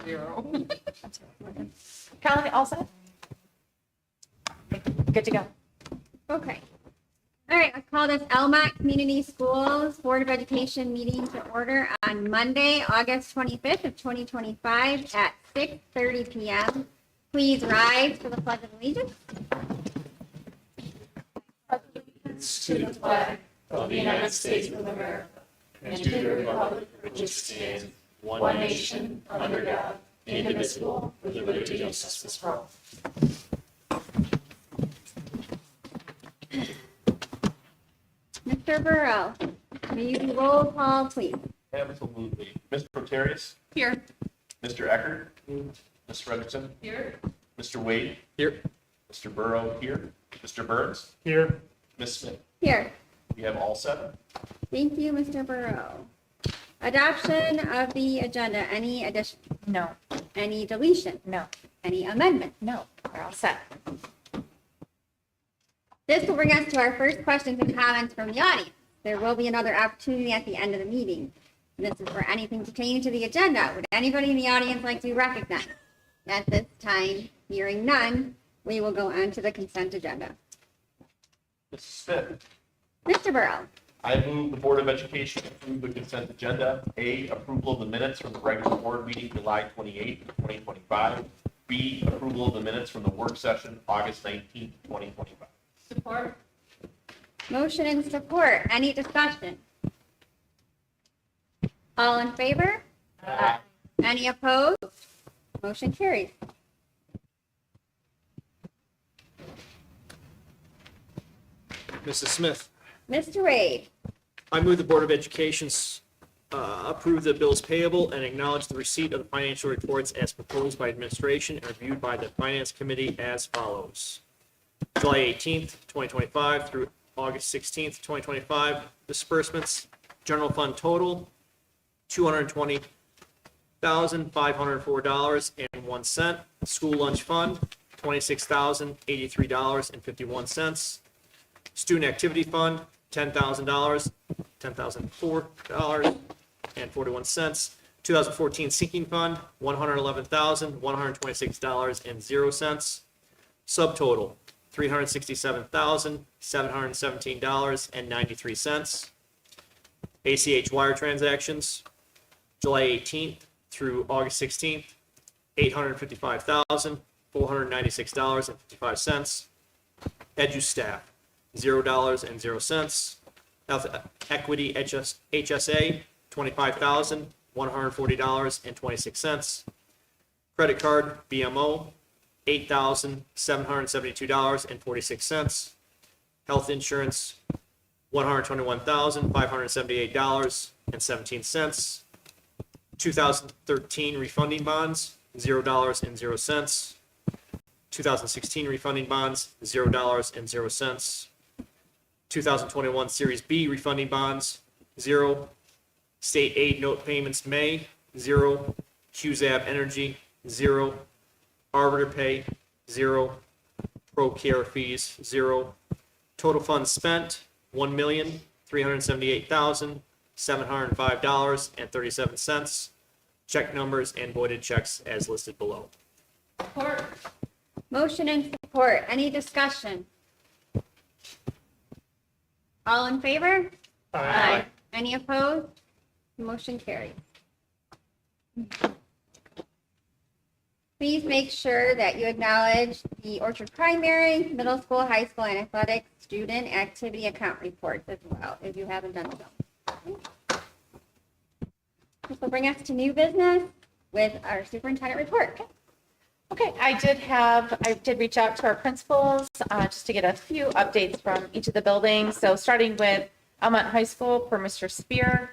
0. Colin, all set? Good to go. Okay. All right, let's call this Almont Community Schools Board of Education meeting to order on Monday, August 25th of 2025 at 6:30 p.m. Please rise for the Pledge of Allegiance. To the flag of the United States of America and to the republic for which it stands, one nation, under God, indivisible, with liberty and justice for all. Mr. Burrow, may you do roll call, please? Absolutely. Mr. Rotarius? Here. Mr. Eckert? Ms. Frederickson? Here. Mr. Wade? Here. Mr. Burrow here. Mr. Burns? Here. Ms. Smith? Here. We have all 7. Thank you, Mr. Burrow. Adoption of the agenda. Any addition? No, Any deletion? no, Any amendment? no, we're all set. This will bring us to our first questions and comments from the audience. There will be another opportunity at the end of the meeting. This is for anything pertaining to the agenda. Would anybody in the audience like to be recognized? At this time, hearing none, we will go on to the consent agenda. Mrs. Smith? Mr. Burrow, I move the Board of Education approve the consent agenda. A, approval of the minutes from the regular board meeting July 28th, 2025. B, approval of the minutes from the work session August 19th, 2025. Support. motion and support. Any discussion? All in favor? Aye. Any opposed? Motion carries. Mrs. Smith, Mr. Wade, I move the Board of Education approve the bills payable and acknowledge the receipt of the financial reports as proposed by administration and reviewed by the Finance Committee as follows. July 18th, 2025 through August 16th, 2025, disbursements, general fund total, $220,504.01. School lunch fund, $26,083.51. Student activity fund, $10,000, $10,004.41. 2014 sinking fund, $111,126.00. Subtotal, $367,717.93. ACH wire transactions, July 18th through August 16th, $855,496.55. Edu staff, $0.00. Health equity HSA, $25,140.26. Credit card BMO, $8,772.46. Health insurance, $121,578.17. 2013 refunding bonds, $0.00. 2016 refunding bonds, $0.00. 2021 Series B refunding bonds, 0. State aid note payments May, 0. QZAB Energy, 0. Arbiter pay, 0. Pro care fees, 0. Total funds spent, $1,378,705.37. Check numbers and voided checks as listed below. Support. motion and support. Any discussion? All in favor? Aye. Any opposed? Motion carries. Please make sure that you acknowledge the Orchard Primary, Middle School, High School, and Athletic Student Activity Account Reports as well, if you haven't done so. This will bring us to new business with our superintendent report. Okay, I did reach out to our principals just to get a few updates from each of the buildings. So starting with Almont High School per Mr. Spear,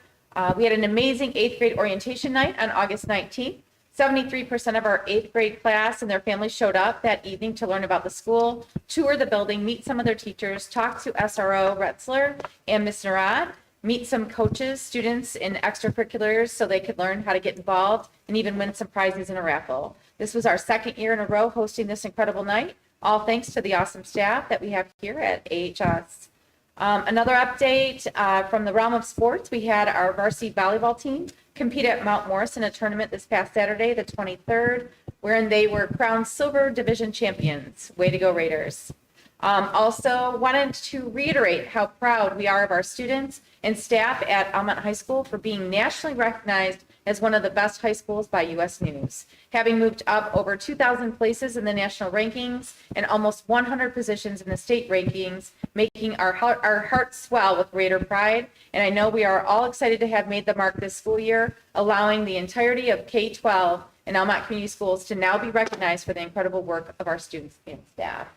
we had an amazing 8th grade orientation night on August 19th. 73% of our 8th grade class and their families showed up that evening to learn about the school, tour the building, meet some of their teachers, talk to SRO Retzler and Ms. Narad, meet some coaches, students in extracurriculars so they could learn how to get involved and even win some prizes in a raffle. This was our 2nd year in a row hosting this incredible night, all thanks to the awesome staff that we have here at AHS. Another update from the realm of sports, we had our varsity volleyball team compete at Mount Morris in a tournament this past Saturday, the 23rd, wherein they were crowned silver division champions. Way to go, Raiders. Also wanted to reiterate how proud we are of our students and staff at Almont High School for being nationally recognized as one of the best high schools by U.S. News, having moved up over 2,000 places in the national rankings and almost 100 positions in the state rankings, making our hearts swell with Raider pride. And I know we are all excited to have made the mark this school year, allowing the entirety of K-12 in Almont Community Schools to now be recognized for the incredible work of our students and staff.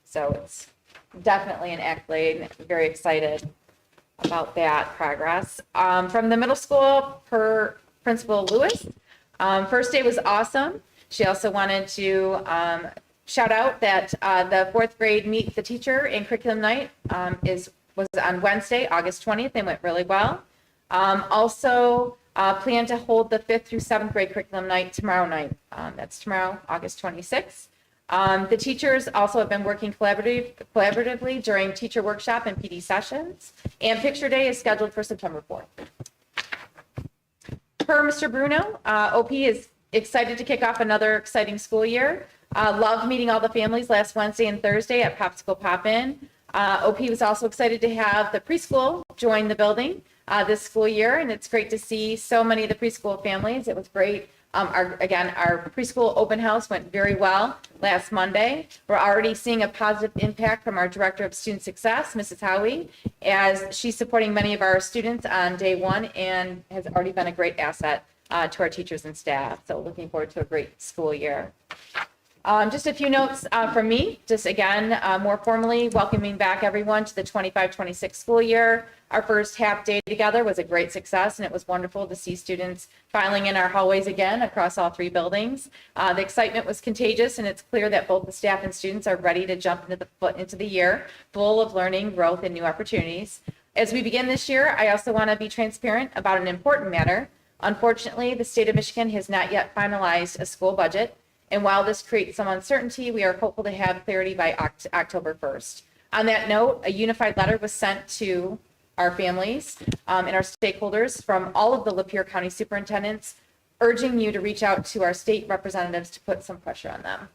So it's definitely an accolade. Very excited about that progress. From the middle school, per Principal Lewis, first day was awesome. She also wanted to shout out that the fourth grade Meet the Teacher and Curriculum Night was on Wednesday, August 20th, and went really well. Also plan to hold the 5th through 7th grade Curriculum Night tomorrow night. That's tomorrow, August 26th. The teachers also have been working collaboratively during teacher workshop and PD sessions, and Picture Day is scheduled for September 4th. Per Mr. Bruno, OP is excited to kick off another exciting school year. Loved meeting all the families last Wednesday and Thursday at Popsicle Pop-In. OP was also excited to have the preschool join the building this school year, and it's great to see so many of the preschool families. It was great. Our preschool open house went very well last Monday. We're already seeing a positive impact from our Director of Student Success, Mrs. Howie, as she's supporting many of our students on day one and has already been a great asset to our teachers and staff. So looking forward to a great school year. Just a few notes from me, just again, more formally welcoming back everyone to the 25-26 school year. Our first half day together was a great success, and it was wonderful to see students filing in our hallways again across all three buildings. The excitement was contagious, and it's clear that both the staff and students are ready to jump into the year full of learning, growth, and new opportunities. As we begin this year, I also want to be transparent about an important matter. Unfortunately, the state of Michigan has not yet finalized a school budget. And while this creates some uncertainty, we are hopeful to have clarity by October 1st. On that note, a unified letter was sent to our families and our stakeholders from all of the Lapeer County superintendents, urging you to reach out to our state representatives to put some pressure on them.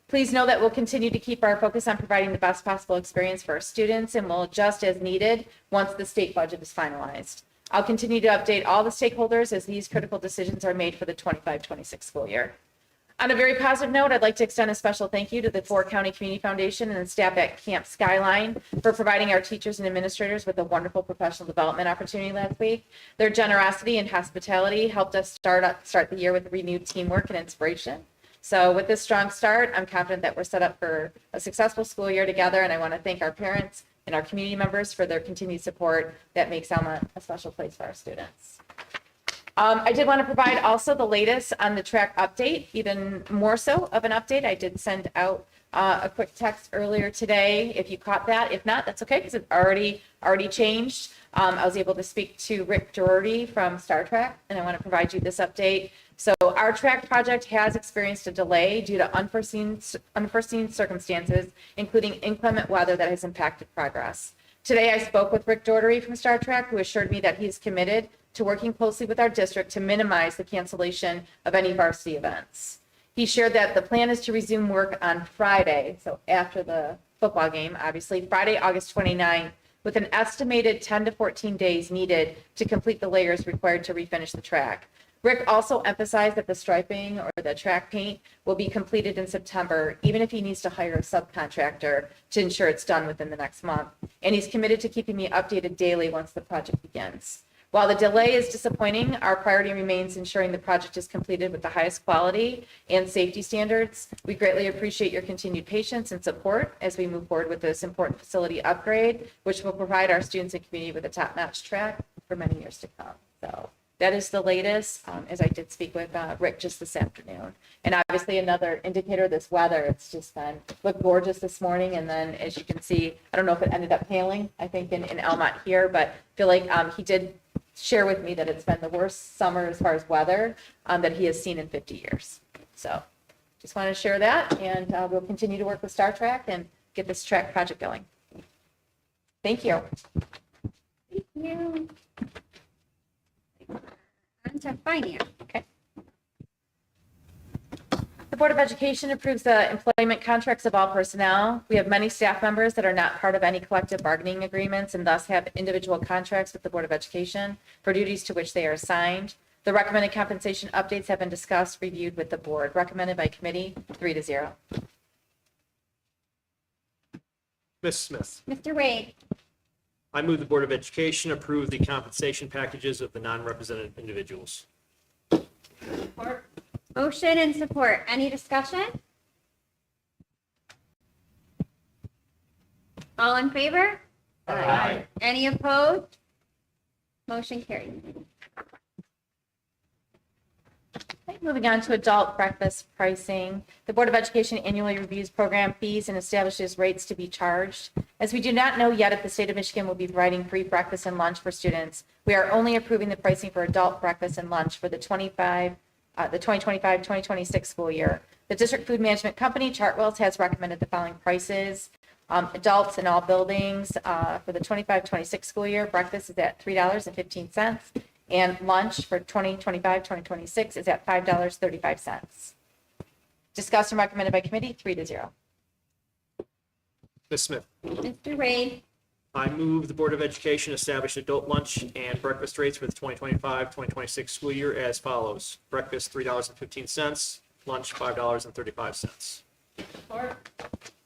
Please know that we'll continue to keep our focus on providing the best possible experience for our students, and we'll adjust as needed once the state budget is finalized. I'll continue to update all the stakeholders as these critical decisions are made for the 25-26 school year. On a very positive note, I'd like to extend a special thank you to the Fort County Community Foundation and the staff at Camp Skyline for providing our teachers and administrators with a wonderful professional development opportunity last week. Their generosity and hospitality helped us start the year with renewed teamwork and inspiration. So with this strong start, I'm confident that we're set up for a successful school year together, and I want to thank our parents and our community members for their continued support that makes Almont a special place for our students. I did want to provide also the latest on the track update, even more so of an update. I did send out a quick text earlier today, if you caught that. If not, that's okay, because it already changed. I was able to speak to Rick Doherty from Star Trek, and I want to provide you this update. So our track project has experienced a delay due to unforeseen circumstances, including inclement weather that has impacted progress. Today, I spoke with Rick Doherty from Star Trek, who assured me that he is committed to working closely with our district to minimize the cancellation of any varsity events. He shared that the plan is to resume work on Friday, so after the football game, obviously, Friday, August 29th, with an estimated 10 to 14 days needed to complete the layers required to refinish the track. Rick also emphasized that the striping or the track paint will be completed in September, even if he needs to hire a subcontractor to ensure it's done within the next month. And he's committed to keeping me updated daily once the project begins. While the delay is disappointing, our priority remains ensuring the project is completed with the highest quality and safety standards. We greatly appreciate your continued patience and support as we move forward with this important facility upgrade, which will provide our students and community with a top-notch track for many years to come. So that is the latest, as I did speak with Rick just this afternoon. And obviously another indicator, this weather, it's just looked gorgeous this morning. And then as you can see, I don't know if it ended up hailing, I think in Almont here, but I feel like he did share with me that it's been the worst summer as far as weather that he has seen in 50 years. So just want to share that, and we'll continue to work with Star Trek and get this track project going. Thank you. Thank you. On to finance. The Board of Education approves the employment contracts of all personnel. We have many staff members that are not part of any collective bargaining agreements and thus have individual contracts with the Board of Education for duties to which they are assigned. The recommended compensation updates have been discussed, reviewed with the board, recommended by committee, 3-0. Ms. Smith. Mr. Wade, I move the Board of Education approve the compensation packages of the non-represented individuals. Support. motion and support. Any discussion? All in favor? Aye. Any opposed? Motion carried. Okay, moving on to adult breakfast pricing. The Board of Education annually reviews program fees and establishes rates to be charged. As we do not know yet if the state of Michigan will be providing free breakfast and lunch for students, we are only approving the pricing for adult breakfast and lunch for the 2025-2026 school year. The District Food Management Company, Chartwells, has recommended the following prices. Adults in all buildings for the 25-26 school year, breakfast is at $3.15. And lunch for 2025-2026 is at $5.35. Discussed and recommended by committee, 3-0. Ms. Smith. Mr. Wade, I move the Board of Education establish adult lunch and breakfast rates for the 2025-2026 school year as follows. Breakfast, $3.15. Lunch, $5.35. Support.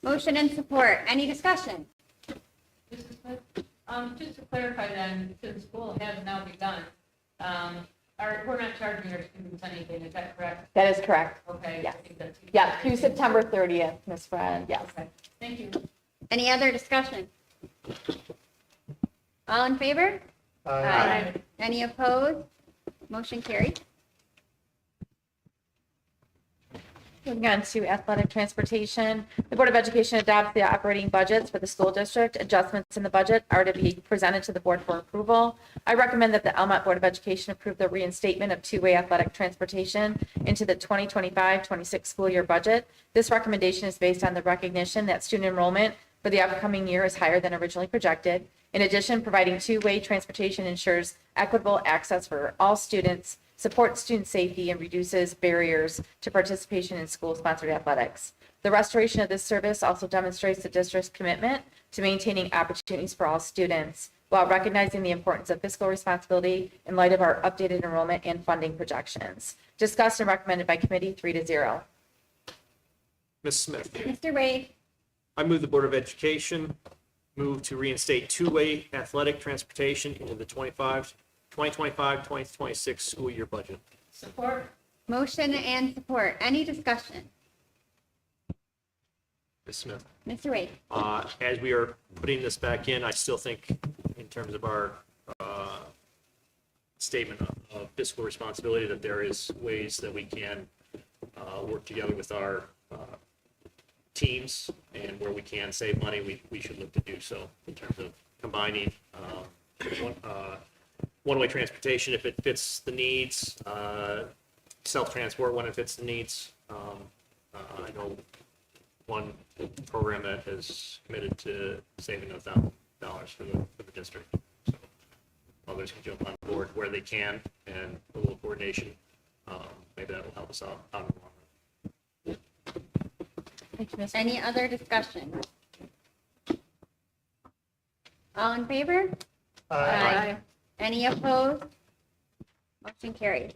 motion and support. Any discussion? Mrs. Smith, just to clarify then, since school has now begun, we're not charging our students anything, is that correct? That is correct. Okay. Yes. I think that's- Yeah, through September 30th, Ms. Friend, yes. Okay, thank you. Any other discussion? All in favor? Aye. Any opposed? Motion carried. Moving on to athletic transportation. The Board of Education adopts the operating budgets for the school district. Adjustments in the budget are to be presented to the board for approval. I recommend that the Almont Board of Education approve the reinstatement of two-way athletic transportation into the 2025-26 school year budget. This recommendation is based on the recognition that student enrollment for the upcoming year is higher than originally projected. In addition, providing two-way transportation ensures equitable access for all students, supports student safety, and reduces barriers to participation in school-sponsored athletics. The restoration of this service also demonstrates the district's commitment to maintaining opportunities for all students while recognizing the importance of fiscal responsibility in light of our updated enrollment and funding projections. Discussed and recommended by committee, 3-0. Ms. Smith. Mr. Wade, I move the Board of Education move to reinstate two-way athletic transportation into the 2025-2026 school year budget. Support. motion and support. Any discussion? Ms. Smith. Mr. Wade, As we are putting this back in, I still think in terms of our statement of fiscal responsibility, that there is ways that we can work together with our teams, and where we can save money, we should look to do so in terms of combining one-way transportation if it fits the needs, self-transport when it fits the needs. I know one program that has committed to saving $1,000 for the district. So others can jump on board where they can, and a little coordination, maybe that will help us out in the long run. Thank you, Ms. any other discussion? All in favor? Aye. Any opposed? Motion carried.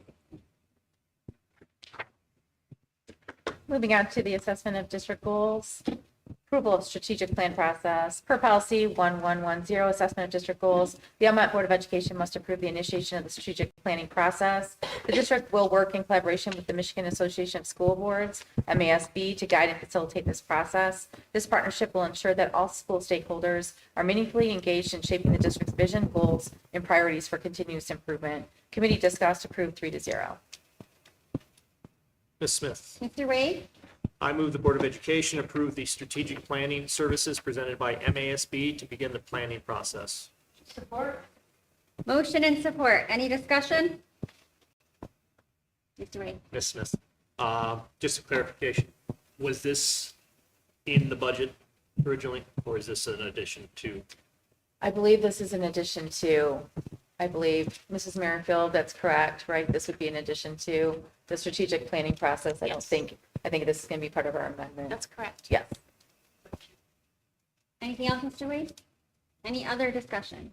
Moving on to the assessment of district goals. Approval of strategic plan process. Per policy 1110, assessment of district goals, the Almont Board of Education must approve the initiation of the strategic planning process. The district will work in collaboration with the Michigan Association of School Boards, MASB, to guide and facilitate this process. This partnership will ensure that all school stakeholders are meaningfully engaged in shaping the district's vision, goals, and priorities for continuous improvement. Committee discussed, approved, 3-0. Ms. Smith. Mr. Wade, I move the Board of Education approve the strategic planning services presented by MASB to begin the planning process. Support. motion and support. Any discussion? Mr. Wade, Ms. Smith, just a clarification, was this in the budget originally, or is this an addition to I believe this is in addition to, I believe, Mrs. Merrifield, that's correct, right? This would be in addition to the strategic planning process. I think this is going to be part of our amendment. That's correct. Yes. Anything else, Mr. Wade? Any other discussion?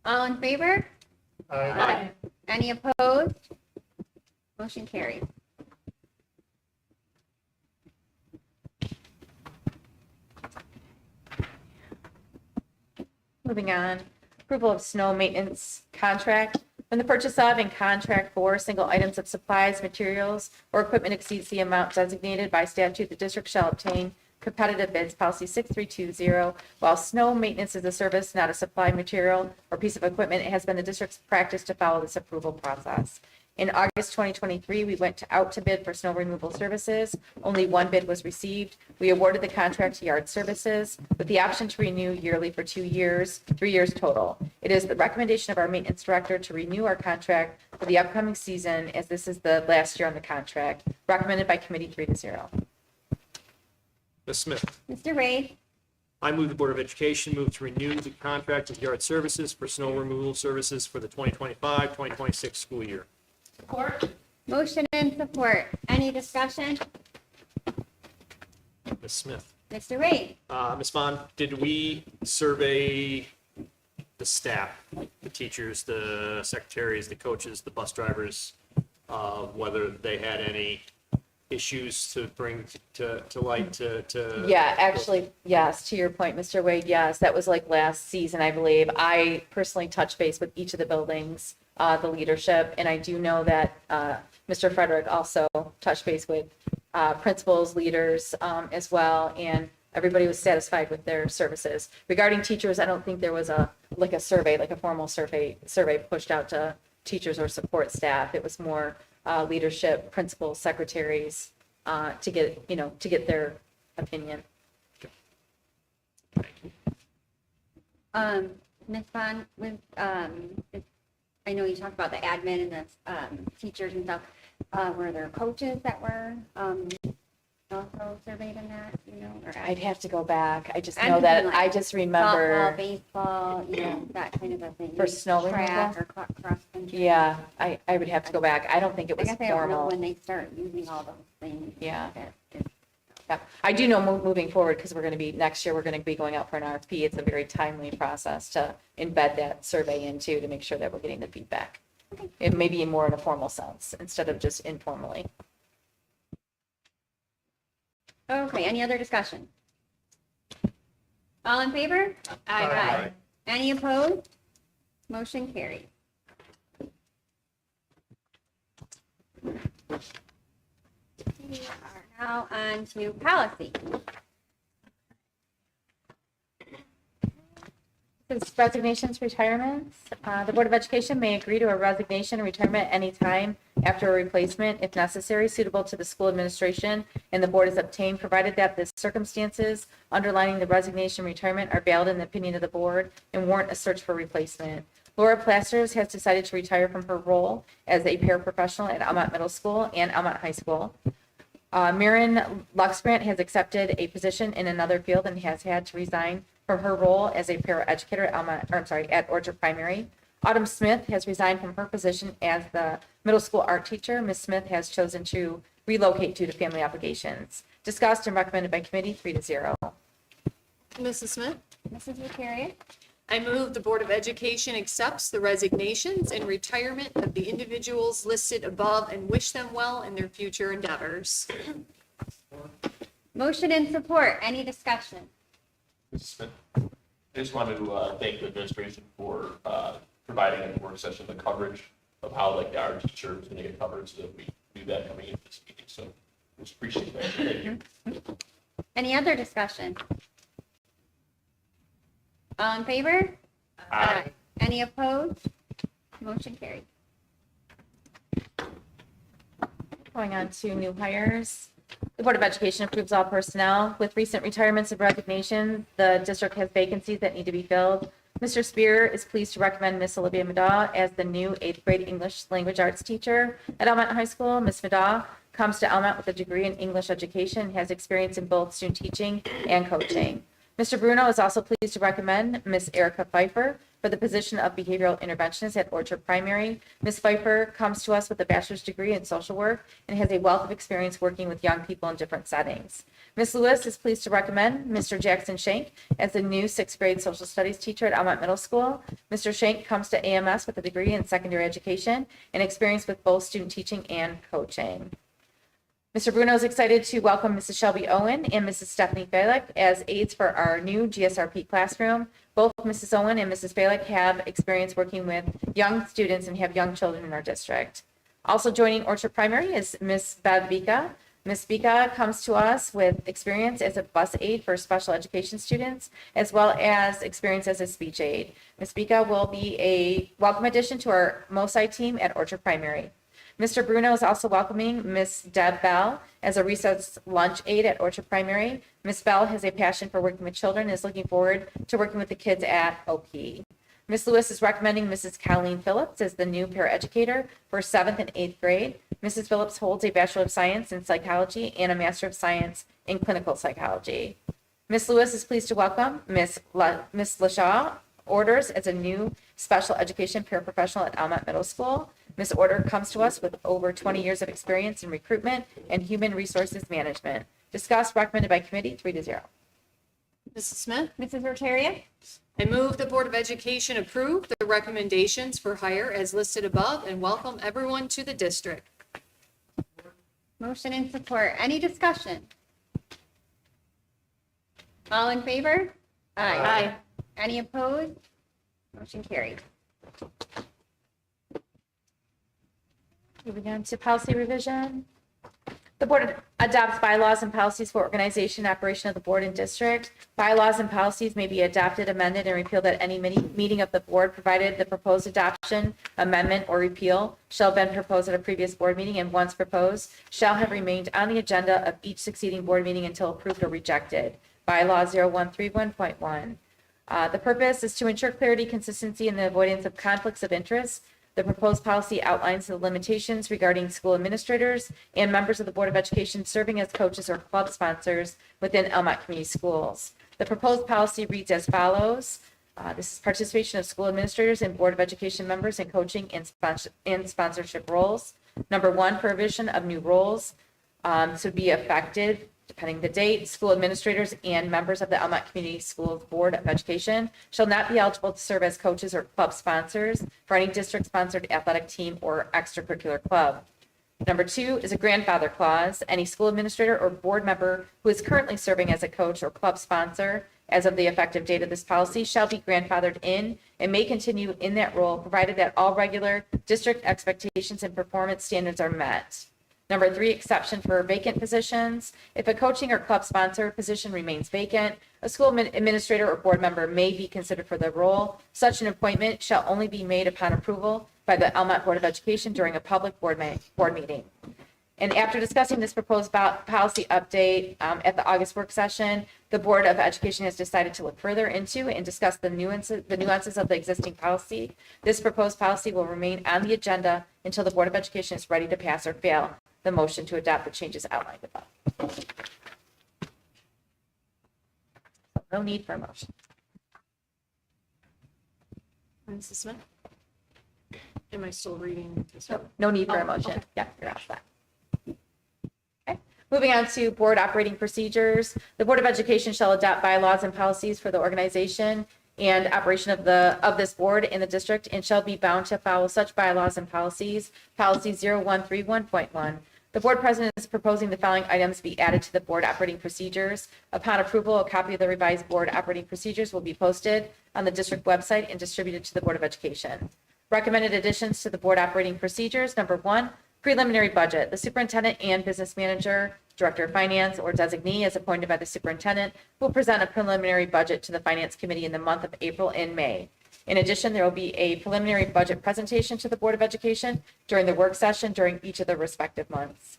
All in favor? Aye. Any opposed? Motion carried. Moving on, approval of snow maintenance contract. When the purchase of and contract for single items of supplies, materials, or equipment exceeds the amount designated by statute, the district shall obtain competitive bids, policy 6320. While snow maintenance is a service, not a supply, material, or piece of equipment, it has been the district's practice to follow this approval process. In August 2023, we went out to bid for snow removal services. Only one bid was received. We awarded the contract to Yard Services with the option to renew yearly for 2 years, 3 years total. It is the recommendation of our maintenance director to renew our contract for the upcoming season, as this is the last year on the contract, recommended by committee 3-0. Ms. Smith? Mr. Wade? I move the Board of Education move to renew the contract with Yard Services for snow removal services for the 2025-2026 school year. Support? Motion and support. Any discussion? Ms. Smith? Mr. Wade? Ms. Vaughn, did we survey the staff, the teachers, the secretaries, the coaches, the bus drivers, whether they had any issues to bring to light to? Yeah, actually, yes, to your point, Mr. Wade, yes, that was like last season, I believe. I personally touched base with each of the buildings, the leadership, and I do know that Mr. Frederick also touched base with principals, leaders as well, and everybody was satisfied with their services. Regarding teachers, I don't think there was a survey, like a formal survey pushed out to teachers or support staff. It was more leadership, principals, secretaries, to get their opinion. Ms. Bond, with, I know you talked about the admin and the teachers and stuff. Were there coaches that were also surveyed in that, or I'd have to go back. I just I'm know that, thinking like I just remember, softball, baseball, that kind of a thing? For snow Track removal? or cross country? yeah, I would have to go back. I don't think it I was guess I don't know formal. when they start using all those things. Yeah. That is- Yeah, I do know moving forward, because next year, we're going to be going out for an RFP. It's a very timely process to embed that survey into to make sure that we're getting the feedback. It may be more in a formal sense instead of just informally. Okay, any other discussion? All in favor? Aye. Any opposed? Motion carried. We are now on to policy. Since resignations, retirements, the Board of Education may agree to a resignation or retirement at any time after a replacement, if necessary, suitable to the school administration, and the board is obtained, provided that the circumstances underlining the resignation and retirement are valid in the opinion of the board and warrant a search for replacement. Laura Plasters has decided to retire from her role as a paraprofessional at Almont Middle School and Almont High School. Mirren Luxgrant has accepted a position in another field and has had to resign from her role as a paraeducator at Orchard Primary. Autumn Smith has resigned from her position as the middle school art teacher. Ms. Smith has chosen to relocate due to family obligations. Discussed and recommended by committee 3-0. Mrs. Smith? Mrs. Vicarious? I move the Board of Education accepts the resignations and retirement of the individuals listed above and wish them well in their future endeavors. Motion and support. Any discussion? Mrs. Smith? I just wanted to thank the administration for providing in the work session the coverage of how like our teacher was going to get covered, so that we do that coming into this meeting. So just appreciate that. Thank you. Any other discussion? All in favor? Aye. Any opposed? Motion carried. Going on to new hires. The Board of Education approves all personnel. With recent retirements and resignations, the district has vacancies that need to be filled. Mr. Spear is pleased to recommend Miss Olivia Madaw as the new 8th grade English language arts teacher at Almont High School. Miss Madaw comes to Almont with a degree in English education and has experience in both student teaching and coaching. Mr. Bruno is also pleased to recommend Miss Erica Pfeiffer for the position of behavioral interventionist at Orchard Primary. Ms. Pfeiffer comes to us with a bachelor's degree in social work and has a wealth of experience working with young people in different settings. Ms. Lewis is pleased to recommend Mr. Jackson Shank as the new sixth grade social studies teacher at Almont Middle School. Mr. Shank comes to AMS with a degree in secondary education and experience with both student teaching and coaching. Mr. Bruno is excited to welcome Mrs. Shelby Owen and Mrs. Stephanie Falick as aides for our new GSRP classroom. Both Mrs. Owen and Mrs. Falick have experience working with young students and have young children in our district. Also joining Orchard Primary is Miss Bev Vika. Ms. Vika comes to us with experience as a bus aide for special education students, as well as experience as a speech aide. Ms. Vika will be a welcome addition to our MOSI team at Orchard Primary. Mr. Bruno is also welcoming Miss Deb Bell as a recess lunch aide at Orchard Primary. Miss Bell has a passion for working with children and is looking forward to working with the kids at OP. Ms. Lewis is recommending Mrs. Colleen Phillips as the new paraeducator for 7th and 8th grade. Mrs. Phillips holds a Bachelor of Science in Psychology and a Master of Science in Clinical Psychology. Ms. Lewis is pleased to welcome Miss LaShaw Orders as a new special education paraprofessional at Almont Middle School. Ms. Order comes to us with over 20 years of experience in recruitment and human resources management. Discussed, recommended by committee, 3-0. Mrs. Smith? Mrs. Rotaria? I move the Board of Education approve the recommendations for hire as listed above and welcome everyone to the district. Motion and support. Any discussion? All in favor? Aye. Any opposed? Motion carried. Moving on to policy revision. The board adopts bylaws and policies for organization and operation of the board and district. Bylaws and policies may be adopted, amended, and repealed at any meeting of the board, provided the proposed adoption, amendment, or repeal shall have been proposed at a previous board meeting and once proposed shall have remained on the agenda of each succeeding board meeting until approved or rejected. Bylaw 0131.1. The purpose is to ensure clarity, consistency, and the avoidance of conflicts of interest. The proposed policy outlines the limitations regarding school administrators and members of the Board of Education serving as coaches or club sponsors within Almont Community Schools. The proposed policy reads as follows. This is participation of school administrators and Board of Education members in coaching and sponsorship roles. Number 1, provision of new roles to be effective depending the date. School administrators and members of the Almont Community Schools Board of Education shall not be eligible to serve as coaches or club sponsors for any district-sponsored athletic team or extracurricular club. Number 2 is a grandfather clause. Any school administrator or board member who is currently serving as a coach or club sponsor as of the effective date of this policy shall be grandfathered in and may continue in that role, provided that all regular district expectations and performance standards are met. Number 3, exception for vacant positions. If a coaching or club sponsor position remains vacant, a school administrator or board member may be considered for the role. Such an appointment shall only be made upon approval by the Almont Board of Education during a public board meeting. And after discussing this proposed policy update at the August work session, the Board of Education has decided to look further into and discuss the nuances of the existing policy. This proposed policy will remain on the agenda until the Board of Education is ready to pass or fail the motion to adopt the changes outlined above. No need for a motion. Mrs. Smith? Am I still reading this? No need for a motion. Okay. Yeah, you're off that. Okay. Moving on to board operating procedures. The Board of Education shall adopt bylaws and policies for the organization and operation of this board in the district and shall be bound to follow such bylaws and policies. Policy 0131.1. The board president is proposing the following items be added to the board operating procedures. Upon approval, a copy of the revised board operating procedures will be posted on the district website and distributed to the Board of Education. Recommended additions to the board operating procedures. Number 1, preliminary budget. The superintendent and business manager, director of finance, or designee as appointed by the superintendent will present a preliminary budget to the finance committee in the month of April and May. In addition, there will be a preliminary budget presentation to the Board of Education during the work session during each of the respective months.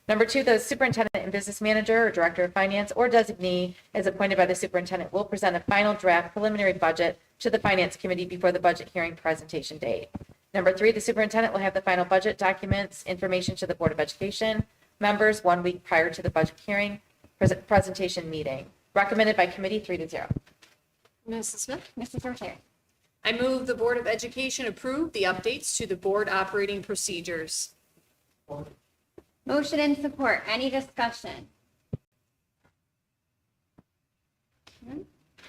Number 2, the superintendent and business manager or director of finance or designee as appointed by the superintendent will present a final draft preliminary budget to the finance committee before the budget hearing presentation date. Number 3, the superintendent will have the final budget documents information to the Board of Education members 1 week prior to the budget hearing presentation meeting. recommended by committee 3-0. Mrs. Smith? Mrs. Rozier? I move the Board of Education approve the updates to the board operating procedures. Motion and support. Any discussion?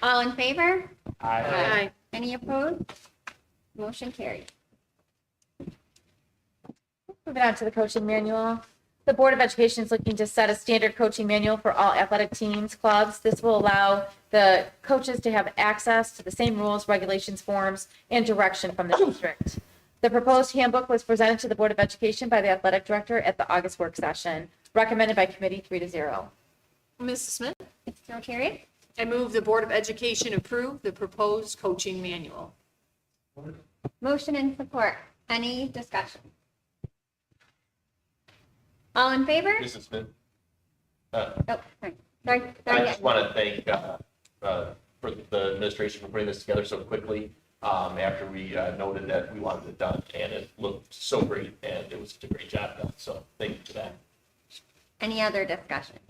All in favor? Aye. Any opposed? Motion carried. Moving on to the coaching manual. The Board of Education is looking to set a standard coaching manual for all athletic teams, clubs. This will allow the coaches to have access to the same rules, regulations, forms, and direction from the district. The proposed handbook was presented to the Board of Education by the athletic director at the August work session, recommended by committee 3-0. Mrs. Smith? Mrs. Rozier? I move the Board of Education approve the proposed coaching manual. Motion and support. Any discussion? All in favor? Mrs. Smith? Oh, sorry. Sorry. I Sorry. just want to thank for the administration for putting this together so quickly after we noted that we wanted it done, and it looked so great, and it was a great job done, so thank you for that. Any other discussion?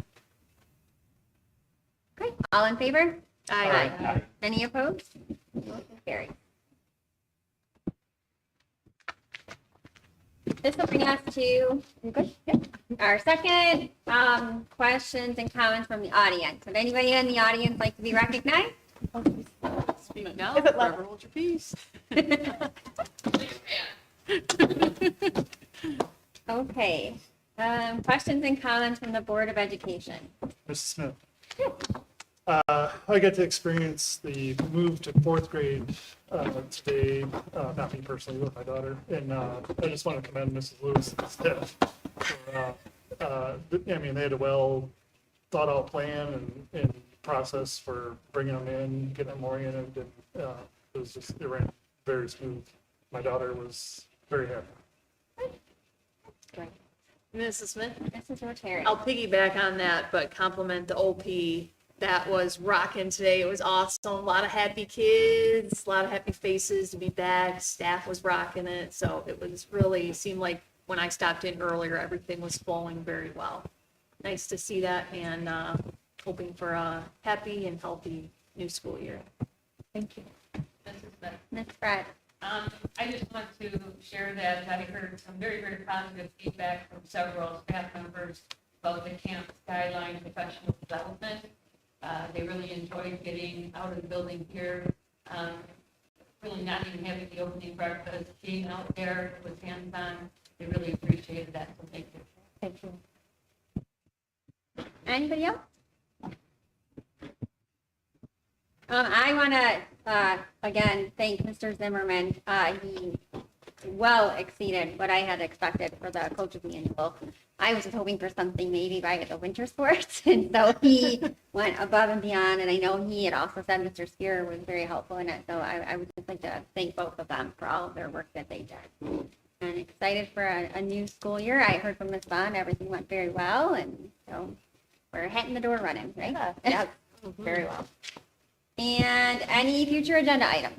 Okay, all in favor? Aye. Any opposed? Motion carried. This will bring us to, you good? Yep. Our second questions and comments from the audience. Would anybody in the audience like to be recognized? Speak now, Is it forever hold your peace. Okay, questions and comments from the Board of Education. Mrs. Smith. I got to experience the move to fourth grade today, not me personally, with my daughter. And I just want to commend Mrs. Lewis and staff. I mean, they had a well thought out plan and process for bringing them in, getting them oriented. And it ran very smooth. My daughter was very happy. Great. Mrs. Smith? Mrs. Rozier. I'll piggyback on that, but compliment the OP. That was rocking today. It was awesome. A lot of happy kids, a lot of happy faces to be back. Staff was rocking it. So it was really seemed like when I stopped in earlier, everything was flowing very well. Nice to see that, and hoping for a happy and healthy new school year. Thank you. Mrs. Smith. Ms. Fred. I just want to share that I heard some very, very positive feedback from several staff members about the camp Skyline professional development. They really enjoyed getting out of the building here, really not even having the opening breakfast, being out there with hands-on. They really appreciated that, so thank you. Thank you. Anybody else? I want to, again, thank Mr. Zimmerman. He well exceeded what I had expected for the coach's manual. I was just hoping for something maybe by the winter sports, and so he went above and beyond, and I know he had also said Mr. Spear was very helpful in it, so I would just like to thank both of them for all of their work that they did. And excited for a new school year. I heard from Ms. Bond, everything went very well, and so we're hitting the door running, right? Yeah, very well. And any future agenda items?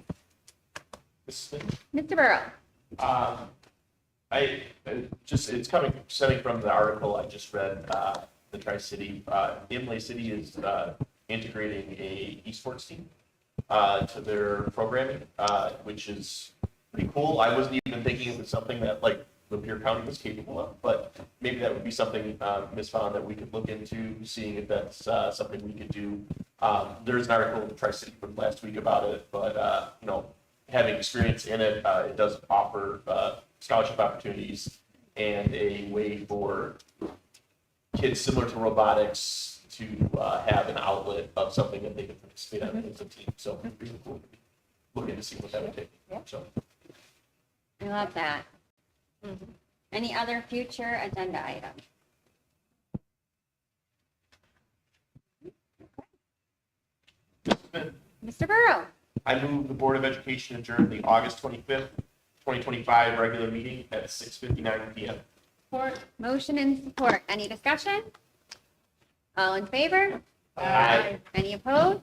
Mrs. Smith? Mr. Burrow? It's stemming from the article I just read, the Tri-City, Imlay City is integrating a esports team to their programming, which is pretty cool. I wasn't even thinking it was something that like Lapeer County was capable of, but maybe that would be something, Ms. Vaughn, that we could look into, seeing if that's something we could do. There's an article in the Tri-City from last week about it, but, having experience in it, it does offer scholarship opportunities and a way for kids similar to robotics to have an outlet of something that they can participate in as a team. So it'd be really cool. Looking to see what that would take. So. I love that. Any other future agenda items? Mr. Burrow? I move the Board of Education adjourn the August 25th, 2025 regular meeting at 6:59 PM. Support. Motion and support. Any discussion? All in favor? Aye. Any opposed?